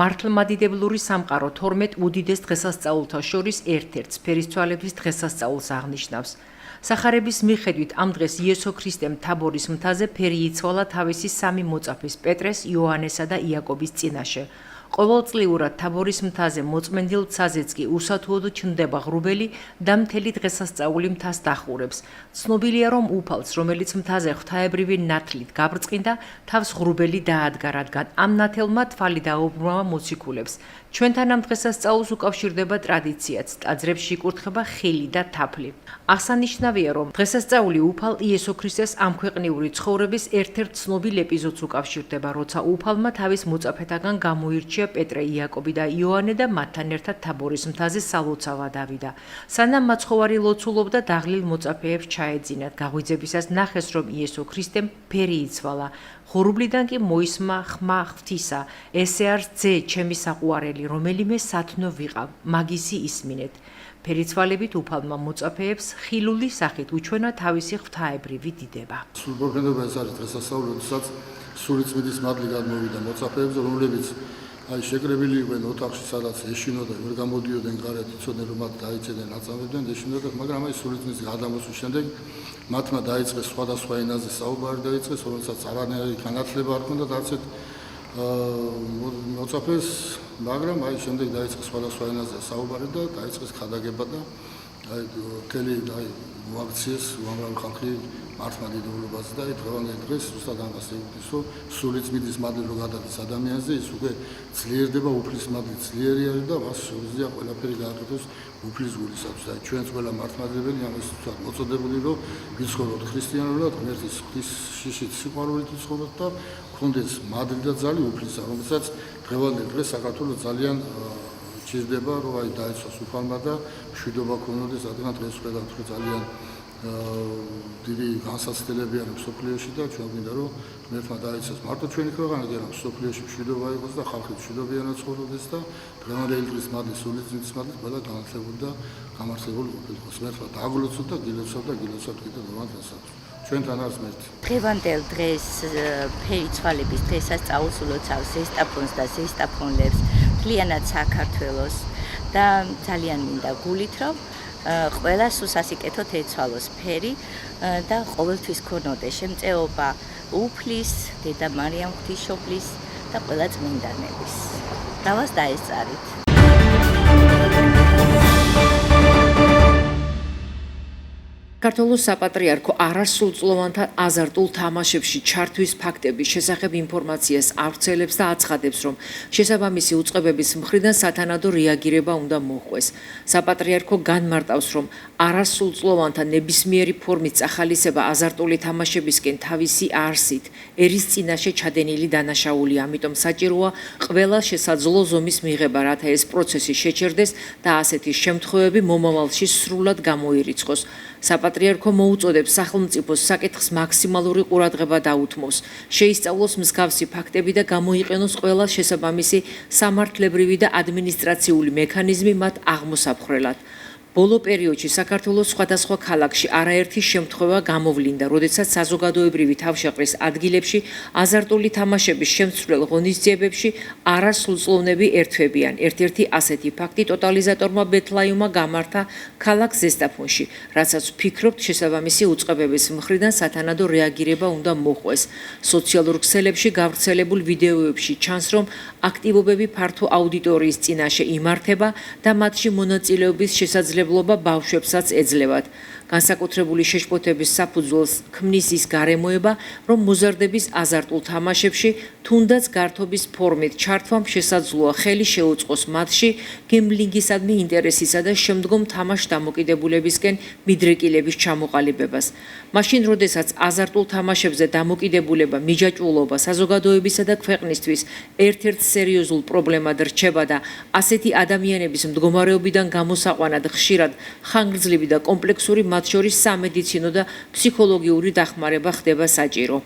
მართლმადიდებლური სამყარო 12 უდიდეს დღესასწაულთა შორის ერთ-ერთ სფერისცვალების დღესასწაულს აღნიშნავს. სახარების მიხედვით ამ დღეს იესო ქრისტემ თაბორის მთაზე ფერი იცვალა თავისი სამი მოწაფის პეტრეს, იოანესა და იაკობის წინაშე. ყოველწლიურად თაბორის მთაზე მოწმენდილ მცაზეც კი უსათუოდ ჩნდება ღრუბელი და მთელი დღესასწაული მთას დახურებს. ცნობილია, რომ უფალს, რომელიც მთაზე ღვთაებრივი ნათლით გაბრწყინდა, თავს ღრუბელი დაადგა, რადგან ამ ნათელმა თვალი დაუბრუნა მოციქულებს. ჩვენთან ამ დღესასწაულს უკავშირდება ტრადიციაც, ტაძრებში იკურთხება ხილი და თაფლი. აღსანიშნავია, რომ დღესასწაული უფალ იესო ქრისტეს ამქვეყნიური ცხოვრების ერთ-ერთ ცნობილ ეპიზოდს უკავშირდება, როცა უფალმა თავის მოწაფეთაგან გამოირჩია პეტრე, იაკობი და იოანე და მათთან ერთად თაბორის მთაზე სალოცავად ავიდა. სანამ მაცხოვარი ლოცულობდა, დაღლილ მოწაფეებს ჩაეძინათ. გაღვიძებისას ნახეს, რომ იესო ქრისტემ ფერი იცვალა. ღრუბლიდან კი მოისმა ხმა ღვთისა: ესე არ ძე, ჩემი საყვარელი, რომელიმე სათნო ვიყავ, მაგისი ისმინეთ. ფერიცვალებით უფალმა მოწაფეებს ხილული სახით უჩვენა თავისი ღვთაებრივი დიდება. სრულყოფილება ეს არის დღესასწაული, როდესაც სულიწმიდის მადლი გადმოვიდა მოწაფეებზე, რომლებიც შეკრებილი იყვნენ ოთახში, სადაც ეშინოდა, ვერ გამოდიოდნენ გარეთ, იცოდნენ, რომ მათ დაეცედნენ, აწამებდნენ, ეშინოდა, მაგრამ აი სულიწმიდის გადამოსვლის შემდეგ მათმა დაიწყეს სხვადასხვა ენაზე საუბარი დაიწყეს, რომელსაც არანაირი განათლება არ ჰქონდათ არც ერთ მოწაფეს, მაგრამ აი შემდეგ დაიწყეს სხვადასხვა ენაზე საუბარი და დაიწყეს ქადაგება და აი მთელი მოაქციეს უამრავი ხალხი მართლმადიდებლობაზე და დღევანდელ დღეს ზუსტად ამას ეკუთვნის, რომ სულიწმიდის მადლი რო გადადის ადამიანზე, ის უკვე ძლიერდება, უფლის მადლი ძლიერი არის და მას შეუძლია ყველაფერი გააკეთოს უფლის გულისათვის. და ჩვენც ყველა მართლმადიდებელი ამას მოწოდებული, რომ ვიცხოვროთ ქრისტიანულად, ღმერთის ღვთის შიშით სიყვარულით ვიცხოვროთ და გქონდეს მადლი და ძალი უფლისა, რომელსაც დღევანდელ დღეს საქართველოს ძალიან ჭირდება, რომ აი დაეცვას უფალმა და მშვიდობა ქონოდეს, რადგან დღეს ხედავთ, რომ ძალიან დიდი განსაცდელები არის მსოფლიოში და ჩვენ გვინდა, რომ ღმერთმა დაეცვას მარტო ჩვენი ქვეყანა, მაგრამ მსოფლიოში მშვიდობა იყოს და ხალხი მშვიდობიანად ცხოვრობდეს და დღევანდელი დღის მადლის, სულიწმიდის მადლის ყველა განათლებული და გამართლებული ყოფილიყოს. ღმერთმა დააგლოცოთ და გილოცავთ და გილოცავთ კიდევ დღევანდელსაც. ჩვენთან არის ღმერთი. დღევანდელ დღეს ფერიცვალების დღესასწაულს ულოცავს ზესტაფონს და ზესტაფონლებს მთლიანად საქართველოს და ძალიან მინდა გულით, რომ ყველას უსასიკეთოდ ეცვალოს ფერი და ყოველთვის ქონოდეს შემწეობა უფლის, დედა მარიამ ღვთისმშობლის და ყველა წმინდანების. ბრავას დაესწარით. საქართველოს საპატრიარქო არასრულწლოვანთა აზარტულ თამაშებში ჩართვის ფაქტების შესახებ ინფორმაციას ავრცელებს და აცხადებს, რომ შესაბამისი უწყებების მხრიდან სათანადო რეაგირება უნდა მოჰყვეს. საპატრიარქო განმარტავს, რომ არასრულწლოვანთა ნებისმიერი ფორმის წახალისება აზარტული თამაშებისკენ თავისი არსით, ერის წინაშე ჩადენილი დანაშაულია, ამიტომ საჭიროა ყველა შესაძლო ზომის მიღება, რათა ეს პროცესი შეჩერდეს და ასეთი შემთხვევები მომავალში სრულად გამოირიცხოს. საპატრიარქო მოუწოდებს სახელმწიფოს საკითხს მაქსიმალური ყურადღება დაუთმოს, შეისწავლოს მსგავსი ფაქტები და გამოიყენოს ყველა შესაბამისი სამართლებრივი და ადმინისტრაციული მექანიზმი მათ აღმოსაფხრელად. ბოლო პერიოდში საქართველოს სხვადასხვა ქალაქში არაერთი შემთხვევა გამოვლინდა, როდესაც საზოგადოებრივი თავშეყრის ადგილებში აზარტული თამაშების შემცვლელ ღონისძიებებში არასრულწლოვნები ერთვებიან. ერთ-ერთი ასეთი ფაქტი ტოტალიზატორმა ბეთლაიუმმა გამართა ქალაქ ზესტაფონში, რასაც ვფიქრობთ შესაბამისი უწყებების მხრიდან სათანადო რეაგირება უნდა მოჰყვეს. სოციალურ ქსელებში გავრცელებულ ვიდეოებში ჩანს, რომ აქტივობები ფართო აუდიტორიის წინაშე იმართება და მათში მონაწილეობის შესაძლებლობა ბავშვებსაც ეძლევათ. განსაკუთრებული შეშფოთების საფუძველს ქმნის ის გარემოება, რომ მოზარდების აზარტულ თამაშებში თუნდაც გართობის ფორმით ჩართვამ შესაძლოა ხელი შეუწყოს მათში გემბლინგისადმი ინტერესისა და შემდგომ თამაშ დამოკიდებულებისკენ მიდრეკილების ჩამოყალიბებას. მაშინ, როდესაც აზარტულ თამაშებზე დამოკიდებულება, მიჯაჭვულობა საზოგადოებისა და ქვეყნისთვის ერთ-ერთ სერიოზულ პრობლემად რჩება და ასეთი ადამიანების მდგომარეობიდან გამოსაყვანად ხშირად ხანგრძლივი და კომპლექსური მათ შორის სამედიცინო და ფსიქოლოგიური დახმარება ხდება საჭირო.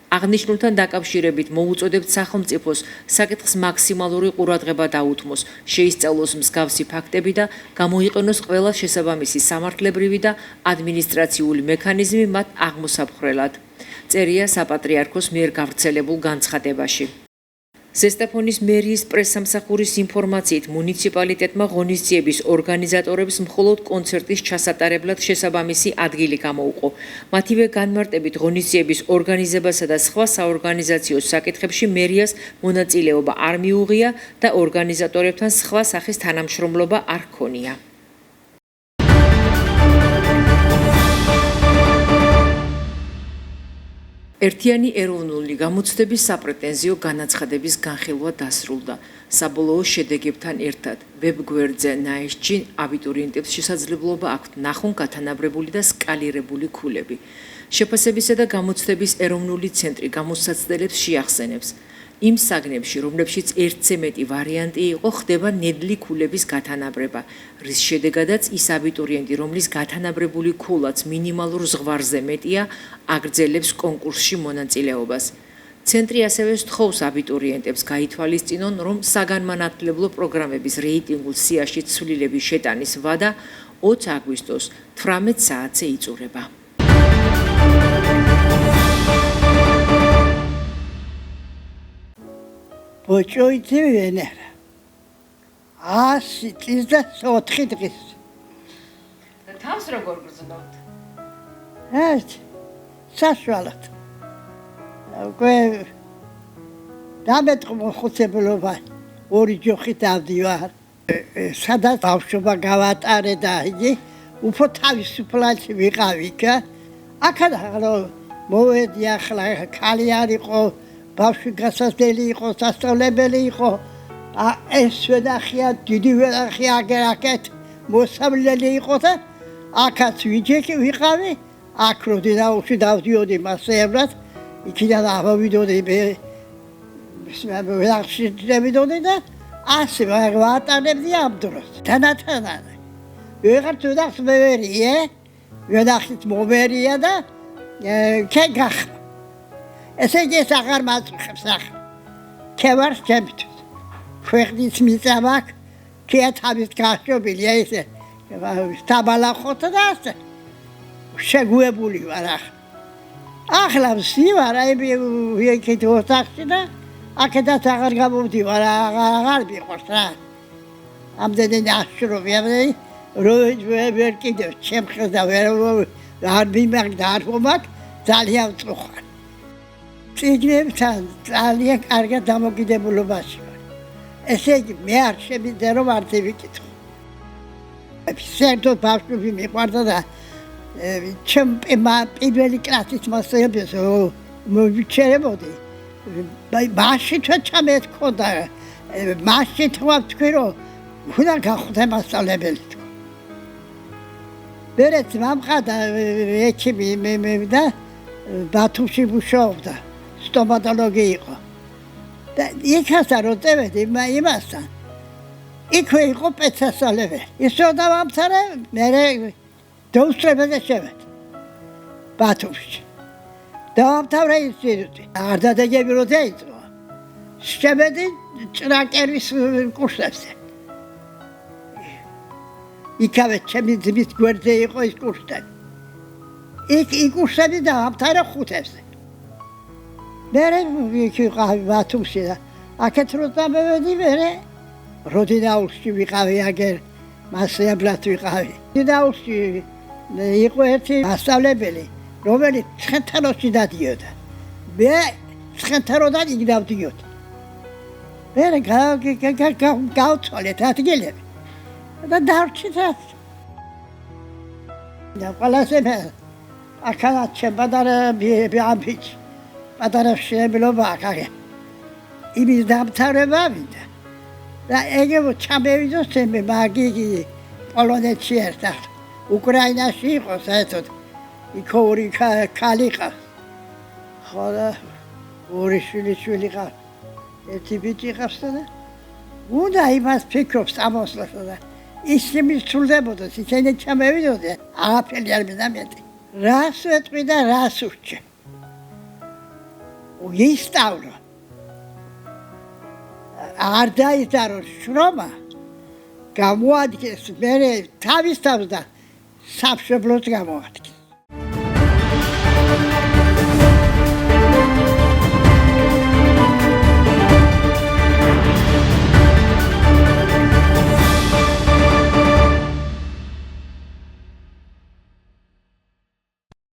აღნიშნულთან დაკავშირებით მოუწოდებთ სახელმწიფოს საკითხს მაქსიმალური ყურადღება დაუთმოს, შეისწავლოს მსგავსი ფაქტები და გამოიყენოს ყველა შესაბამისი სამართლებრივი და ადმინისტრაციული მექანიზმი მათ აღმოსაფხრელად. წერია საპატრიარქოს მიერ გავრცელებულ განცხადებაში. ზესტაფონის მერიის პრესსამსახურის ინფორმაციით, მუნიციპალიტეტმა ღონისძიების ორგანიზატორებს მხოლოდ კონცერტის ჩასატარებლად შესაბამისი ადგილი გამოუყო. მათივე განმარტებით ღონისძიების ორგანიზებასა და სხვა საორგანიზაციო საკითხებში მერიას მონაწილეობა არ მიუღია და ორგანიზატორებთან სხვა სახის თანამშრომლობა არ ჰქონია. ერთიანი ეროვნული გამოცდების საპრეტენზიო განაცხადების განხილვა დასრულდა. საბოლოო შედეგებთან ერთად ვებგვერდზე ნაეშჩი აბიტურიენტებს შესაძლებლობა აქვთ ნახონ გათანაბრებული და სკალირებული ქულები. შეფასებისა და გამოცდების ეროვნული ცენტრი გამოსაცდელებს შეახსენებს. იმ საგნებში, რომლებშიც ერთზე მეტი ვარიანტი იყო, ხდება ნედლი ქულების გათანაბრება, რის შედეგადაც ის აბიტურიენტი, რომლის გათანაბრებული ქულაც მინიმალურ ზღვარზე მეტია, აგრძელებს კონკურსში მონაწილეობას. ცენტრი ასევე სთხოვს აბიტურიენტებს გაითვალისწინონ, რომ საგანმანათლებლო პროგრამების რეიტინგულ სიაში ცვლილების შეტანის ვადა 20 აგვისტოს 18 საათზე იწურება. ბოჭოიცი ვენერა 100 წლის და 4 დღის და თავს როგორ გრძნობთ? საშუალოდ უკვე დამეტყო მოხუცებულობა ორი ჯოხი დავდივარ სადაც ბავშვობა გავატარე და იგი უფრო თავისუფლად ვიყავი აქა მოვედი ახლა ქალი არ იყო ბავშვი გასასვლელი იყო, სასწავლებელი იყო. ეს ვენახია, დიდი ვენახია აგერაკეთ, მოსავლელი იყო და აქაც ვიჯექი ვიყავი, აქ როდინაუში დავდიოდი მასებრად, იქიდან ავავიდოდი ვენახში დავიდოდი და ასე ვატარებდი ამ დროს. თანათანად. ვეღარც ვენახს მევერიე, ვენახით მომერია და კეგახმა. ესე იგი ეს აღარ მაწუხებს ახლა. ქევარს ჩემთვის. ქვეყნის მიწა ქია თავის გაშობილია ესე. საბალახოთ და ასე. შეგუებული ვარ ახლა. ახლა ვსივარ აი ვიქით ოთახში და აქედაც აღარ გამოვდივარ, აღარ მიყვარს რა. ამდენი ნაშრომია ვერ კიდევ ჩემხეს და არ მიმაგდა არ მომაკ ძალიან წუხარ. წიგნებთან ძალიან კარგად დამოკიდებულებაში ვარ. ესე იგი მე არ შემიძლია რომ არ დავიკითხო. საერთოდ ბავშვები მიყვარდა და ჩემ პირველი კლასის მასწავლებლებს მოვიჩერებოდი. მაშინ ჩამეთქონდა. მაშინ თქვი რომ უნდა გახვდე მასწავლებელი. მერეც მამყადა ექიმი მე და ბათუმში მუშაობდა. სტომატოლოგი იყო. და იქასა რო წევედი იმასთან. იქვე იყო პეცასალეველი. ისო დავამთავრე, მე დაუსწრებაზე შევედი. ბათუმში. დავამთავრე ინსტიტუტი. არ დადეგები რო დაიწყო. შევედი ჭრაკერის კურსებზე. იქავე ჩემი ძმის გვერდზე იყო ის კურსები. იქ კურსები დავამთავრე ხუთებზე. მერე ვიყავი ბათუმში და აქეთ რო დამევედი მერე როდინაულში ვიყავი აგერ მასწავლებლად ვიყავი. როდინაულში იყო ერთი მასწავლებელი, რომელიც ცხენთაროში დადიოდა. მე ცხენთაროდან იქ დავდიოდი. მერე გავცვალეთ ადგილები და დავრჩით რაც. და ყველაზე მე აქაც ჩემბადარ ამბიჩი. პატარა შეებლობა აქ. იმის დამთავრება მინდა. და ეგ ჩამევიდოს მე მაგიგი პოლონეთში ერთად. უკრაინაში იყო საერთოდ. იქ ორი ქალი ყავს. ხო და ორი შვილი ყავს. ერთი ბიჭი ყავს და უნდა იმას ფიქრობს ამოსლას და ის იმის სრულდებოდა, ისინი ჩამევიდოდნენ. არაფერი არ მინდა. რას ვეტყვი და რას ურჩე. ვისწავლო. არ დაიძარო შრომა. გამოადგეს მე თავის თავს და სამშობლოს გამოადგეს.